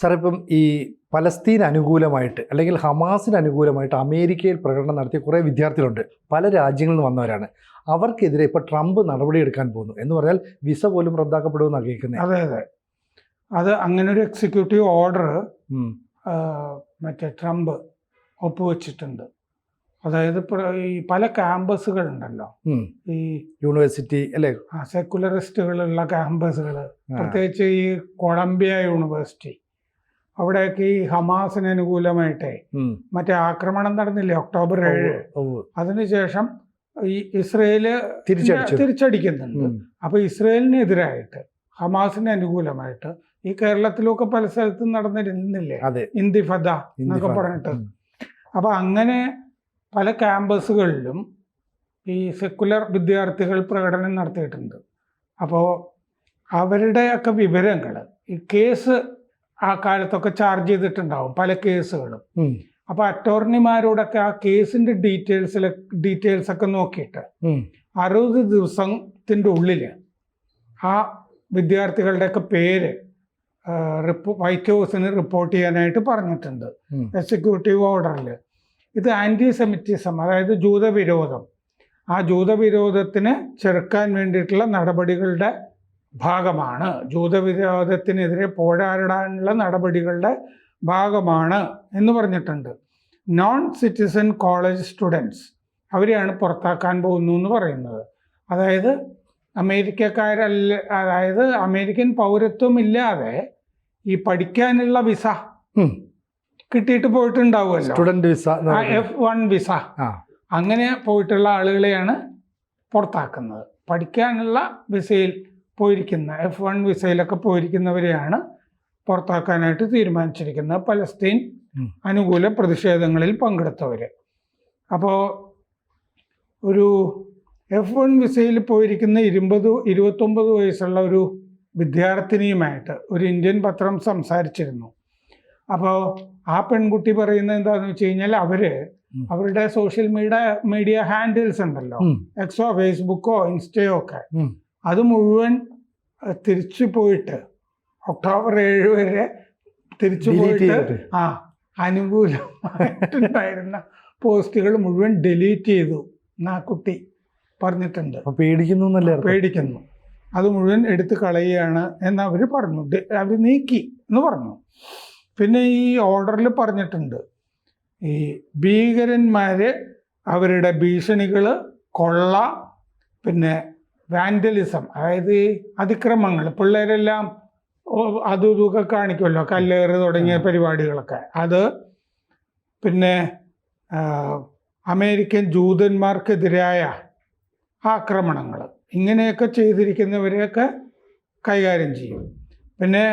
Sir, ഇപ്പം ഈ Palestine അനുകൂലമായിട്ട് അല്ലെങ്കിൽ ഹമാസിന് അനുകൂലമായിട്ട് അമേരിക്കയിൽ പ്രകടനം നടത്തിയ കുറേ വിദ്യാർത്ഥികളുണ്ട്. പല രാജ്യങ്ങളിൽ നിന്ന് വന്നവരാണ്. അവർക്കെതിരെ ഇപ്പോൾ ട്രംപ് നടപടിയെടുക്കാൻ പോകുന്നു എന്ന് പറഞ്ഞാൽ വിസ പോലും റദ്ദാക്കപ്പെടുമെന്നാണ് കേൾക്കുന്നത്. അതെ അതെ, അത് അങ്ങനെ ഒരു എക്സിക്യൂട്ടീവ് ഓർഡർ മറ്റേ ട്രംപ് ഒപ്പുവെച്ചിട്ടുണ്ട്. അതായത് ഈ പല ക്യാമ്പസുകളുണ്ടല്ലോ, ഈ യൂണിവേഴ്സിറ്റി അല്ലേ, സെക്കുലറിസ്റ്റുകളുള്ള ക്യാമ്പസുകൾ, പ്രത്യേകിച്ച് ഈ കൊളംബിയ യൂണിവേഴ്സിറ്റി, അവിടെയൊക്കെ ഈ ഹമാസിന് അനുകൂലമായിട്ടേ മറ്റേ ആക്രമണം നടന്നില്ലേ ഒക്ടോബർ 7. അതിനുശേഷം ഈ ഇസ്രയേല് തിരിച്ചടിക്കുന്നുണ്ട്. അപ്പൊ ഇസ്രയേലിനെതിരായിട്ട് ഹമാസിന് അനുകൂലമായിട്ട് ഈ കേരളത്തിലൊക്കെ പല സ്ഥലത്തും നടന്നിരുന്നില്ലേ ഇന്തിഫദ എന്നൊക്കെ പറഞ്ഞിട്ട്. അപ്പൊ അങ്ങനെ പല ക്യാമ്പസുകളിലും ഈ സെക്കുലർ വിദ്യാർത്ഥികൾ പ്രകടനം നടത്തിയിട്ടുണ്ട്. അപ്പോൾ അവരുടെയൊക്കെ വിവരങ്ങൾ ഈ കേസ് ആ കാലത്തൊക്കെ ചാർജ് ചെയ്തിട്ടുണ്ടാവും, പല കേസുകളും. അപ്പോൾ അറ്റോർണിമാരോടൊക്കെ ആ കേസിന്റെ ഡീറ്റെയിൽസ് ഒക്കെ നോക്കിയിട്ട് 60 ദിവസത്തിൻ്റെ ഉള്ളിൽ ആ വിദ്യാർത്ഥികളുടെയൊക്കെ പേര് വൈറ്റ് ഹൗസിന് റിപ്പോർട്ട് ചെയ്യാനായിട്ട് പറഞ്ഞിട്ടുണ്ട് എക്സിക്യൂട്ടീവ് ഓർഡറിൽ. ഇത് ആൻറ്റിസെമിറ്റിസം, അതായത് ജൂതവിരോധം, ആ ജൂതവിരോധത്തിന് ചെറുക്കാൻ വേണ്ടിയിട്ടുള്ള നടപടികളുടെ ഭാഗമാണ്, ജൂതവിരോധത്തിനെതിരെ പോരാടാനുള്ള നടപടികളുടെ ഭാഗമാണ് എന്ന് പറഞ്ഞിട്ടുണ്ട്. നോൺ സിറ്റിസൺ കോളേജ് സ്റ്റുഡൻസ് അവരെയാണ് പുറത്താക്കാൻ പോകുന്നു എന്ന് പറയുന്നത്. അതായത് അമേരിക്കക്കാരല്ല, അതായത് അമേരിക്കൻ പൗരത്വം ഇല്ലാതെ ഈ പഠിക്കാനുള്ള വിസ കിട്ടിയിട്ട് പോയിട്ടുണ്ടാവുമല്ലോ, സ്റ്റുഡന്റ് വിസ, F1 വിസ, അങ്ങനെ പോയിട്ടുള്ള ആളുകളെയാണ് പുറത്താക്കുന്നത്. പഠിക്കാനുള്ള വിസയിൽ പോയിരിക്കുന്ന F1 വിസയിലൊക്കെ പോയിരിക്കുന്നവരെയാണ് പുറത്താക്കാനായിട്ട് തീരുമാനിച്ചിരിക്കുന്നത്, പലസ്തീൻ അനുകൂല പ്രതിഷേധങ്ങളിൽ പങ്കെടുത്തവർ. അപ്പോൾ ഒരു F1 വിസയിൽ പോയിരിക്കുന്ന 29 വയസ്സുള്ള ഒരു വിദ്യാർത്ഥിനിയുമായിട്ട് ഒരു ഇന്ത്യൻ പത്രം സംസാരിച്ചിരുന്നു. അപ്പോൾ ആ പെൺകുട്ടി പറയുന്നത് എന്താണെന്ന് വെച്ച് കഴിഞ്ഞാൽ അവരുടെ സോഷ്യൽ മീഡിയ ഹാൻഡിൽസ് ഉണ്ടല്ലോ, എക്സോ, ഫേസ്ബുക്കോ, ഇൻസ്റ്റയോ ഒക്കെ, അത് മുഴുവൻ തിരിച്ചു പോയിട്ട് ഒക്ടോബർ 7 വരെ തിരിച്ചു പോയിട്ട് അനുകൂലമായിട്ടുണ്ടായിരുന്ന പോസ്റ്റുകൾ മുഴുവൻ ഡിലീറ്റ് ചെയ്തു എന്നാ കുട്ടി പറഞ്ഞിട്ടുണ്ട്. പേടിക്കുന്നു, അത് മുഴുവൻ എടുത്ത് കളയുകയാണ് എന്ന് അവർ പറഞ്ഞു, അവർ നീക്കി എന്ന് പറഞ്ഞു. പിന്നെ ഈ ഓർഡറിൽ പറഞ്ഞിട്ടുണ്ട് ഈ ഭീകരന്മാര് അവരുടെ ഭീഷണികൾ, കൊള്ള, പിന്നെ വാൻഡലിസം, അതായത് അതിക്രമങ്ങൾ, പിള്ളേരെല്ലാം അതും ഇതൊക്കെ കാണിക്കുമല്ലോ, കല്ലേറ് തുടങ്ങിയ പരിപാടികളൊക്കെ, അത് പിന്നെ അമേരിക്കൻ ജൂതന്മാർക്കെതിരായ ആക്രമണങ്ങൾ, ഇങ്ങനെയൊക്കെ ചെയ്തിരിക്കുന്നവരെയൊക്കെ കൈകാര്യം ചെയ്യും. പിന്നെ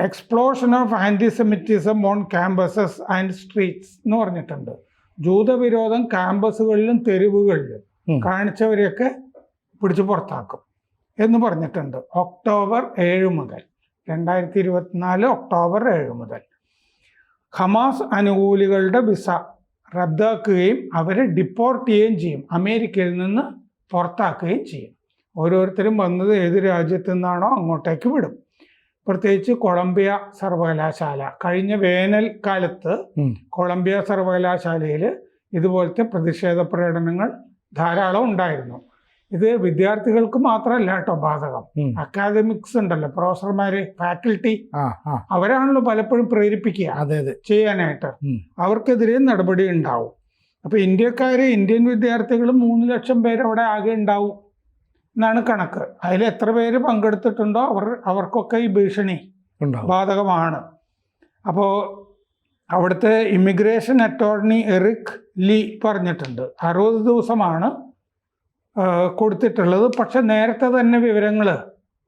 explosion of ആൻറ്റിസെമിറ്റിസം on campuses and streets എന്ന് പറഞ്ഞിട്ടുണ്ട്. ജൂതവിരോധം ക്യാമ്പസുകളിലും തെരുവുകളിലും കാണിച്ചവരെയൊക്കെ പിടിച്ച് പുറത്താക്കും എന്ന് പറഞ്ഞിട്ടുണ്ട്. ഒക്ടോബർ 7 മുതൽ 2024 ഒക്ടോബർ 7 മുതൽ ഹമാസ് അനുകൂലികളുടെ വിസ റദ്ദാക്കുകയും അവരെ ഡിപ്പോർട്ട് ചെയ്യുകയും ചെയ്യും, അമേരിക്കയിൽ നിന്ന് പുറത്താക്കുകയും ചെയ്യും. ഓരോരുത്തരും വന്നത് ഏത് രാജ്യത്തു നിന്നാണോ അങ്ങോട്ടേക്ക് വിടും. പ്രത്യേകിച്ച് കൊളംബിയ സർവകലാശാല, കഴിഞ്ഞ വേനൽക്കാലത്ത് കൊളംബിയ സർവകലാശാലയിൽ ഇതുപോലത്തെ പ്രതിഷേധ പ്രകടനങ്ങൾ ധാരാളം ഉണ്ടായിരുന്നു. ഇത് വിദ്യാർത്ഥികൾക്ക് മാത്രമല്ല കേട്ടോ ബാധകം, അക്കാദമിക്സ് ഉണ്ടല്ലോ, പ്രൊഫസർമാര്, ഫാക്കൽറ്റി, അവരാണല്ലോ പലപ്പോഴും പ്രേരിപ്പിക്കുക ചെയ്യാനായിട്ട്, അവർക്കെതിരെ നടപടി ഉണ്ടാവും. അപ്പൊ ഇന്ത്യൻ വിദ്യാർത്ഥികൾ 3 ലക്ഷം പേര് അവിടെ ആകെ ഉണ്ടാവും എന്നാണ് കണക്ക്. അതിൽ എത്ര പേര് പങ്കെടുത്തിട്ടുണ്ടോ അവർക്കൊക്കെ ഈ ഭീഷണി ബാധകമാണ്. അപ്പോൾ അവിടുത്തെ ഇമിഗ്രേഷൻ അറ്റോർണി എറിക് ലീ പറഞ്ഞിട്ടുണ്ട് 60 ദിവസമാണ് കൊടുത്തിട്ടുള്ളത്, പക്ഷെ നേരത്തെ തന്നെ വിവരങ്ങൾ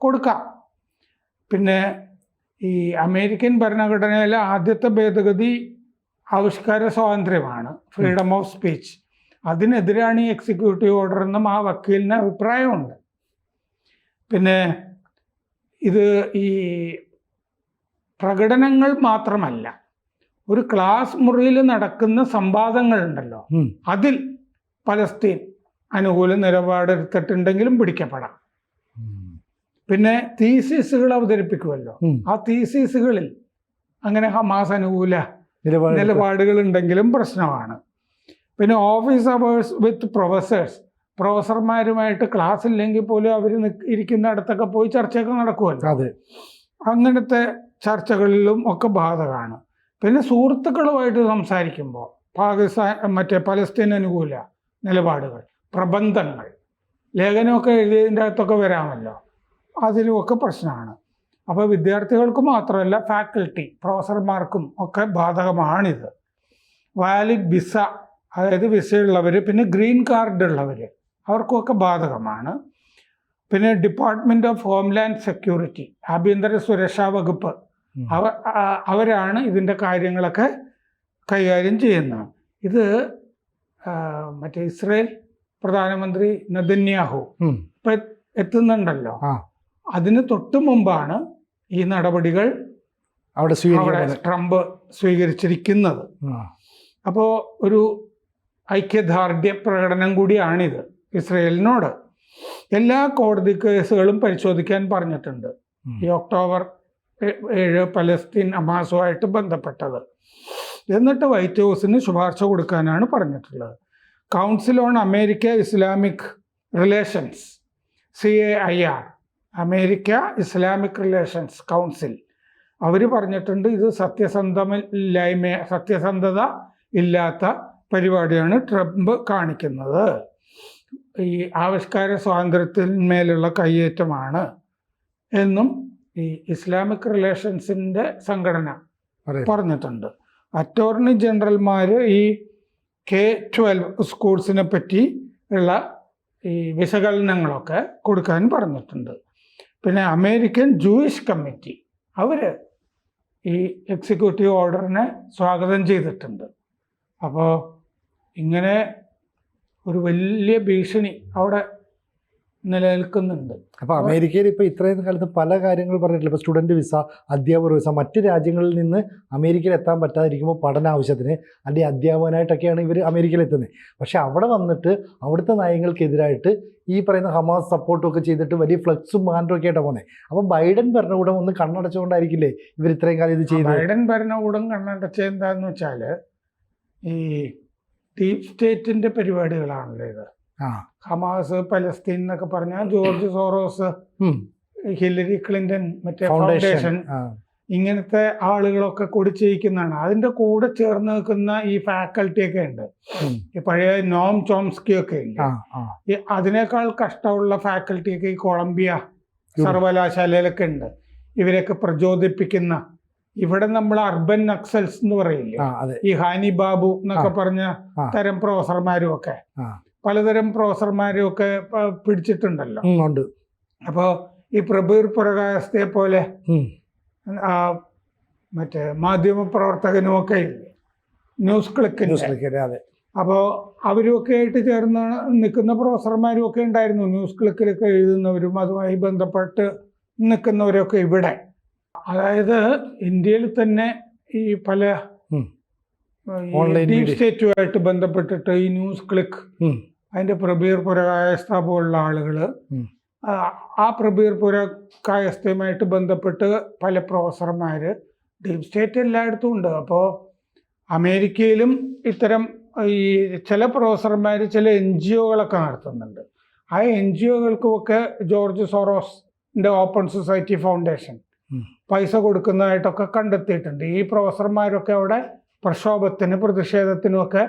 കൊടുക്കാം. പിന്നെ ഈ അമേരിക്കൻ ഭരണഘടനയിലെ ആദ്യത്തെ ഭേദഗതി ആവിഷ്കാര സ്വാതന്ത്ര്യമാണ്, ഫ്രീഡം ഓഫ് സ്പീച്ച്. അതിനെതിരാണ് ഈ എക്സിക്യൂട്ടീവ് ഓർഡർ എന്നും ആ വക്കീലിന് അഭിപ്രായമുണ്ട്. പിന്നെ ഇത് ഈ പ്രകടനങ്ങൾ മാത്രമല്ല, ഒരു ക്ലാസ് മുറിയിൽ നടക്കുന്ന സംവാദങ്ങളുണ്ടല്ലോ, അതിൽ പലസ്തീൻ അനുകൂല നിലപാടെടുത്തിട്ടുണ്ടെങ്കിലും പിടിക്കപ്പെടാം. പിന്നെ തീസിസുകൾ അവതരിപ്പിക്കുമല്ലോ, ഉം. ആ തീസിസുകളിൽ അങ്ങനെ ഹമാസ് അനുകൂല നിലപാട് നിലപാടുകൾ ഉണ്ടെങ്കിലും പ്രശ്നമാണ്. പിന്നെ ഓഫീസ് അവേഴ്സ് വിത്ത് പ്രൊഫസർമാരുമായിട്ട് ക്ലാസ് ഇല്ലെങ്കിൽ പോലും അവർ ഇരിക്കുന്നിടത്തൊക്കെ പോയി ചർച്ചയൊക്കെ നടക്കുമല്ലോ, അതെ. അങ്ങനത്തെ ചർച്ചകളിലും ഒക്കെ ബാധകമാണ്. പിന്നെ സുഹൃത്തുക്കളുമായിട്ട് സംസാരിക്കുമ്പോൾ പലസ്തീൻ അനുകൂല നിലപാടുകൾ, പ്രബന്ധങ്ങൾ, ലേഖനമൊക്കെ എഴുതിയതിൻ്റെ അകത്തൊക്കെ വരാമല്ലോ, അതിലുമൊക്കെ പ്രശ്നമാണ്. അപ്പോൾ വിദ്യാർത്ഥികൾക്ക് മാത്രമല്ല ഫാക്കൽറ്റി പ്രൊഫസർമാർക്കും ഒക്കെ ബാധകമാണിത്. വാലിഡ് വിസ, അതായത് വിസയുള്ളവർ, പിന്നെ ഗ്രീൻ കാർഡ് ഉള്ളവർ, അവർക്കൊക്കെ ബാധകമാണ്. പിന്നെ ഡിപ്പാർട്ട്മെൻറ്റ് ഓഫ് ഹോംലാൻഡ് സെക്യൂരിറ്റി, ആഭ്യന്തര സുരക്ഷാ വകുപ്പ്, അവരാണ് ഇതിൻ്റെ കാര്യങ്ങളൊക്കെ കൈകാര്യം ചെയ്യുന്നത്. ഇത് ഇസ്രയേൽ പ്രധാനമന്ത്രി നെതന്യാഹു ഇപ്പം എത്തുന്നുണ്ടല്ലോ, അതിന് തൊട്ട് മുമ്പാണ് ഈ നടപടികൾ അവിടെ ട്രംപ് സ്വീകരിച്ചിരിക്കുന്നത്. അപ്പോൾ ഒരു ഐക്യദാർഢ്യ പ്രകടനം കൂടിയാണിത് ഇസ്രയേലിനോട്. എല്ലാ കോടതി കേസുകളും പരിശോധിക്കാൻ പറഞ്ഞിട്ടുണ്ട്, ഈ ഒക്ടോബർ 7 പലസ്തീൻ ഹമാസുമായിട്ട് ബന്ധപ്പെട്ടത്. എന്നിട്ട് വൈറ്റ് ഹൗസിന് ശുപാർശ കൊടുക്കാനാണ് പറഞ്ഞിട്ടുള്ളത്. Council on America Islamic relations, CAIR, America Islamic relations council, അവർ പറഞ്ഞിട്ടുണ്ട് ഇത് സത്യസന്ധത ഇല്ലാത്ത പരിപാടിയാണ് ട്രംപ് കാണിക്കുന്നത്, ഈ ആവിഷ്കാര സ്വാതന്ത്ര്യത്തിന്മേലുള്ള കയ്യേറ്റമാണ് എന്നും ഈ ഇസ്ലാമിക് റിലേഷൻസിൻ്റെ സംഘടന പറഞ്ഞിട്ടുണ്ട്. അറ്റോർണി ജനറൽമാർ ഈ K-12 സ്കൂൾസിനെ പറ്റി ഉള്ള ഈ വിശകലനങ്ങളൊക്കെ കൊടുക്കാൻ പറഞ്ഞിട്ടുണ്ട്. പിന്നെ അമേരിക്കൻ ജൂയിഷ് കമ്മിറ്റി, അവർ ഈ എക്സിക്യൂട്ടീവ് ഓർഡറിനെ സ്വാഗതം ചെയ്തിട്ടുണ്ട്. അപ്പോൾ ഇങ്ങനെ ഒരു വലിയ ഭീഷണി അവിടെ നിലനിൽക്കുന്നുണ്ട്. അപ്പോൾ അമേരിക്കയിൽ ഇപ്പോൾ ഇത്രയും കാലത്ത് പല കാര്യങ്ങൾ പറഞ്ഞിട്ടില്ല. ഇപ്പോൾ സ്റ്റുഡൻറ്റ് വിസ, അധ്യാപക വിസ, മറ്റ് രാജ്യങ്ങളിൽ നിന്ന് അമേരിക്കയിൽ എത്താൻ പറ്റാതിരിക്കുമ്പോൾ പഠന ആവശ്യത്തിന് അല്ലെങ്കിൽ അധ്യാപകനായിട്ടൊക്കെയാണ് ഇവർ അമേരിക്കയിൽ എത്തുന്നത്. പക്ഷേ അവിടെ വന്നിട്ട് അവിടുത്തെ നയങ്ങൾക്കെതിരായിട്ട് ഈ പറയുന്ന ഹമാസ് സപ്പോർട്ടൊക്കെ ചെയ്തിട്ട് വലിയ ഫ്ലക്സും ബാൻഡും ഒക്കെ ആയിട്ടാണ് പോകുന്നത്. അപ്പം ബൈഡൻ ഭരണകൂടം ഒന്ന് കണ്ണടച്ചുകൊണ്ടായിരിക്കില്ലേ ഇവർ ഇത്രയും കാലം ഇത് ചെയ്തത്? ബൈഡൻ ഭരണകൂടം കണ്ണടച്ചത് എന്താണെന്ന് വെച്ചാൽ ഈ ഡീപ് സ്റ്റേറ്റിൻ്റെ പരിപാടികളാണല്ലോ ഇത്. ഹമാസ്, പലസ്തീൻ എന്നൊക്കെ പറഞ്ഞാൽ ജോർജ് സോറോസ്, ഹില്ലരി ക്ലിന്റൺ, മറ്റേ ഫൗണ്ടേഷൻ, ഇങ്ങനത്തെ ആളുകളൊക്കെ കൂടി ചെയ്യിക്കുന്നതാണ്. അതിൻ്റെ കൂടെ ചേർന്ന് നിൽക്കുന്ന ഈ ഫാക്കൽറ്റിയൊക്കെ ഉണ്ട്, ഈ പഴയ നോം ചോംസ്കി ഒക്കെ ഉണ്ട്. അതിനേക്കാൾ കഷ്ടമുള്ള ഫാക്കൽറ്റിയൊക്കെ ഈ കൊളംബിയ സർവകലാശാലയിലൊക്കെ ഉണ്ട്. ഇവരൊക്കെ പ്രചോദിപ്പിക്കുന്ന, ഇവിടെ നമ്മൾ അർബൻ നക്സൽസ് എന്ന് പറയില്ലേ, ഈ ഹാനി ബാബു എന്നൊക്കെ പറഞ്ഞ തരം പ്രൊഫസർമാരും ഒക്കെ, പലതരം പ്രൊഫസർമാരും ഒക്കെ പിടിച്ചിട്ടുണ്ടല്ലോ. അപ്പോൾ ഈ പ്രബീർ പുരകാസ്തയെ പോലെ മറ്റേ മാധ്യമ പ്രവർത്തകനുമൊക്കെ ഇല്ലേ, ന്യൂസ് ക്ലിക്കിൻ്റെ, അപ്പോൾ അവരുമൊക്കെ ആയിട്ട് ചേർന്ന് നിൽക്കുന്ന പ്രൊഫസർമാരും ഒക്കെ ഉണ്ടായിരുന്നു. ന്യൂസ് ക്ലിക്കിലൊക്കെ എഴുതുന്നവരും അതുമായി ബന്ധപ്പെട്ട് നിൽക്കുന്നവരൊക്കെ ഇവിടെ. അതായത് ഇന്ത്യയിൽ തന്നെ ഈ പല ഡീപ് സ്റ്റേറ്റുമായിട്ട് ബന്ധപ്പെട്ടിട്ട് ഈ ന്യൂസ് ക്ലിക്ക്, അതിൻ്റെ പ്രബീർ പുരകായസ്ഥ പോലുള്ള ആളുകൾ, ആ പ്രബീർ പുരകായസ്ഥയുമായിട്ട് ബന്ധപ്പെട്ട് പല പ്രൊഫസർമാർ, ഡീപ് സ്റ്റേറ്റ് എല്ലായിടത്തും ഉണ്ട്. അപ്പോൾ അമേരിക്കയിലും ഇത്തരം ഈ ചില പ്രൊഫസർമാർ ചില NGOകളൊക്കെ നടത്തുന്നുണ്ട്. ആ NGOകൾക്കുമൊക്കെ ജോർജ് സോറോസിൻ്റെ ഓപ്പൺ സൊസൈറ്റി ഫൗണ്ടേഷൻ പൈസ കൊടുക്കുന്നതായിട്ടൊക്കെ കണ്ടെത്തിയിട്ടുണ്ട്. ഈ പ്രൊഫസർമാരൊക്കെ അവിടെ പ്രക്ഷോഭത്തിന്, പ്രതിഷേധത്തിനുമൊക്കെ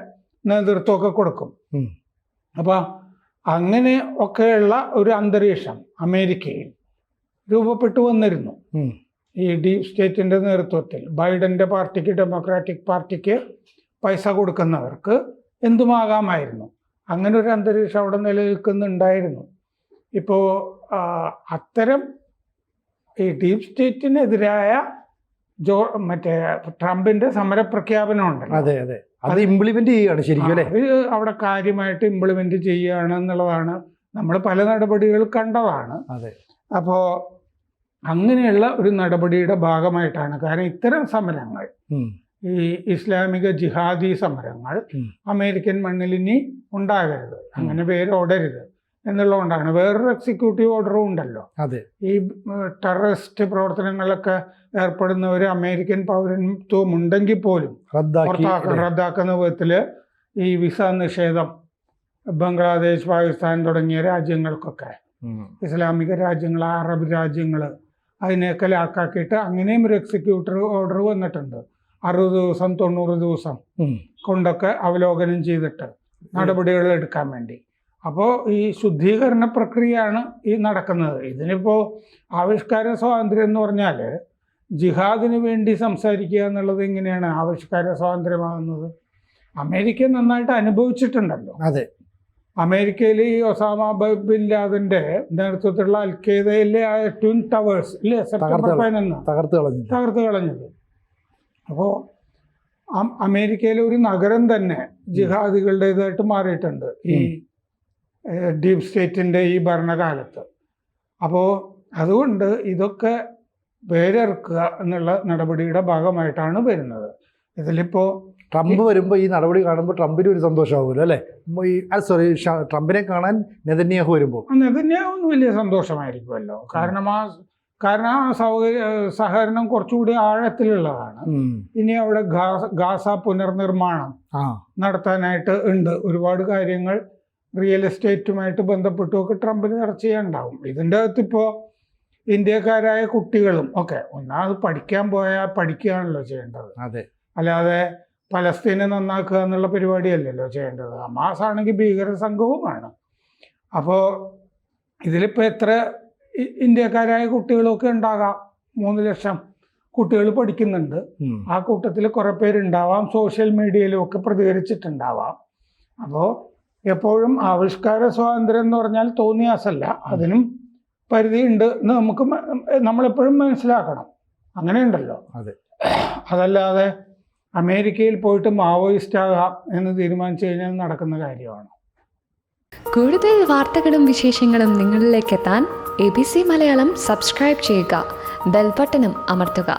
നേതൃത്വമൊക്കെ കൊടുക്കും. അപ്പോൾ അങ്ങനെ ഒക്കെയുള്ള ഒരു അന്തരീക്ഷം അമേരിക്കയിൽ രൂപപ്പെട്ടു വന്നിരുന്നു ഈ ഡീപ് സ്റ്റേറ്റിൻ്റെ നേതൃത്വത്തിൽ. ബൈഡൻ്റെ പാർട്ടിക്ക്, ഡെമോക്രാറ്റിക് പാർട്ടിക്ക് പൈസ കൊടുക്കുന്നവർക്ക് എന്തുമാകാമായിരുന്നു. അങ്ങനെ ഒരു അന്തരീക്ഷം അവിടെ നിലനിൽക്കുന്നുണ്ടായിരുന്നു. ഇപ്പോൾ അത്തരം ഈ ഡീപ് സ്റ്റേറ്റിനെതിരായ മറ്റേ ട്രംപിൻ്റെ സമരപ്രഖ്യാപനം ഉണ്ടല്ലോ, അത് ഇംപ്ലിമെന്റ് ചെയ്യുകയാണ് ശരിക്കും അല്ലേ? അത് അവിടെ കാര്യമായിട്ട് ഇംപ്ലിമെന്റ് ചെയ്യുകയാണ് എന്നുള്ളതാണ് നമ്മൾ പല നടപടികൾ കണ്ടതാണ്. അപ്പോൾ അങ്ങനെയുള്ള ഒരു നടപടിയുടെ ഭാഗമായിട്ടാണ്. കാരണം ഇത്തരം സമരങ്ങൾ, ഈ ഇസ്ലാമിക ജിഹാദി സമരങ്ങൾ അമേരിക്കൻ മണ്ണിൽ ഇനി ഉണ്ടാകരുത്, അങ്ങനെ പേരോടരുത് എന്നുള്ളതുകൊണ്ടാണ്. വേറൊരു എക്സിക്യൂട്ടീവ് ഓർഡറും ഉണ്ടല്ലോ. അതെ. ഈ ടെററിസ്റ്റ് പ്രവർത്തനങ്ങളിലൊക്കെ ഏർപ്പെടുന്നവർ അമേരിക്കൻ പൗരത്വം ഉണ്ടെങ്കിൽ പോലും റദ്ദാക്കുന്ന വിധത്തിൽ ഈ വിസ നിഷേധം ബംഗ്ലാദേശ്, പാകിസ്ഥാൻ തുടങ്ങിയ രാജ്യങ്ങൾക്കൊക്കെ, ഇസ്ലാമിക രാജ്യങ്ങൾ, അറബ് രാജ്യങ്ങൾ, അതിനെയൊക്കെ ലാക്കാക്കിയിട്ട് അങ്ങനെയും ഒരു എക്സിക്യൂട്ടീവ് ഓർഡർ വന്നിട്ടുണ്ട്. 60 ദിവസം 90 ദിവസം കൊണ്ടൊക്കെ അവലോകനം ചെയ്തിട്ട് നടപടികൾ എടുക്കാൻ വേണ്ടി. അപ്പോൾ ഈ ശുദ്ധീകരണ പ്രക്രിയയാണ് ഈ നടക്കുന്നത്. ഇതിനിപ്പോൾ ആവിഷ്കാര സ്വാതന്ത്ര്യം എന്ന് പറഞ്ഞാൽ ജിഹാദിന് വേണ്ടി സംസാരിക്കുക എന്നുള്ളത് എങ്ങനെയാണ് ആവിഷ്കാര സ്വാതന്ത്ര്യമാകുന്നത്? അമേരിക്ക നന്നായിട്ട് അനുഭവിച്ചിട്ടുണ്ടല്ലോ. അതെ. അമേരിക്കയിൽ ഈ ഒസാമ ബിൻ ലാദന്റെ നേതൃത്വത്തിലുള്ള അൽഖയ്ദയിലെ ആ ട്വിൻ ടവേഴ്സ് ഇല്ലേ, സെപ്റ്റംബർ 11 തകർത്ത് കളഞ്ഞത്. അപ്പോൾ അമേരിക്കയിലെ ഒരു നഗരം തന്നെ ജിഹാദികളുടേതായിട്ട് മാറിയിട്ടുണ്ട് ഈ ഡീപ് സ്റ്റേറ്റിൻ്റെ ഈ ഭരണകാലത്ത്. അപ്പോൾ അതുകൊണ്ട് ഇതൊക്കെ വേരെറുക്കുക എന്നുള്ള നടപടിയുടെ ഭാഗമായിട്ടാണ് വരുന്നത്. ഇതിലിപ്പോൾ ട്രംപ് വരുമ്പോൾ ഈ നടപടി കാണുമ്പോൾ ട്രംപിന് ഒരു സന്തോഷമാകുമല്ലോ അല്ലേ? ട്രംപിനെ കാണാൻ നെതന്യാഹു വരുമ്പോൾ നെതന്യാഹുവിന് വലിയ സന്തോഷമായിരിക്കുമല്ലോ. കാരണം ആ സഹകരണം കുറച്ചുകൂടി ആഴത്തിലുള്ളതാണ്. ഇനി അവിടെ ഗാസ പുനർനിർമ്മാണം നടത്താനായിട്ട് ഉണ്ട്. ഒരുപാട് കാര്യങ്ങൾ റിയൽ എസ്റ്റേറ്റുമായിട്ട് ബന്ധപ്പെട്ടുമൊക്കെ ട്രംപിന് ചർച്ച ചെയ്യാനുണ്ടാവും. ഇതിൻ്റെ അകത്ത് ഇപ്പോൾ ഇന്ത്യക്കാരായ കുട്ടികളും ഒക്കെ ഒന്നാമത് പഠിക്കാൻ പോയാൽ പഠിക്കുകയാണല്ലോ ചെയ്യേണ്ടത്. അതെ. അല്ലാതെ പലസ്തീനെ നന്നാക്കുക എന്നുള്ള പരിപാടിയല്ലല്ലോ ചെയ്യേണ്ടത്. ഹമാസ് ആണെങ്കിൽ ഭീകര സംഘവുമാണ്. അപ്പോൾ ഇതിലിപ്പോൾ എത്ര ഇന്ത്യക്കാരായ കുട്ടികളൊക്കെ ഉണ്ടാകാം. 3 ലക്ഷം കുട്ടികൾ പഠിക്കുന്നുണ്ട്. ആ കൂട്ടത്തിൽ കുറേ പേരുണ്ടാവാം സോഷ്യൽ മീഡിയയിലും ഒക്കെ പ്രതികരിച്ചിട്ടുണ്ടാവാം. അപ്പോൾ എപ്പോഴും ആവിഷ്കാര സ്വാതന്ത്ര്യം എന്ന് പറഞ്ഞാൽ തോന്നിയാസല്ല, അതിനും പരിധിയുണ്ട് എന്ന് നമ്മളെപ്പോഴും മനസ്സിലാക്കണം. അങ്ങനെയുണ്ടല്ലോ. അതെ. അതല്ലാതെ അമേരിക്കയിൽ പോയിട്ട് മാവോയിസ്റ്റ് ആകാം എന്ന് തീരുമാനിച്ചു കഴിഞ്ഞാൽ നടക്കുന്ന കാര്യമാണ്. കൂടുതൽ വാർത്തകളും വിശേഷങ്ങളും നിങ്ങളിലേക്ക് എത്താൻ ABC മലയാളം സബ്സ്ക്രൈബ് ചെയ്യുക, ബെൽ ബട്ടണും അമർത്തുക.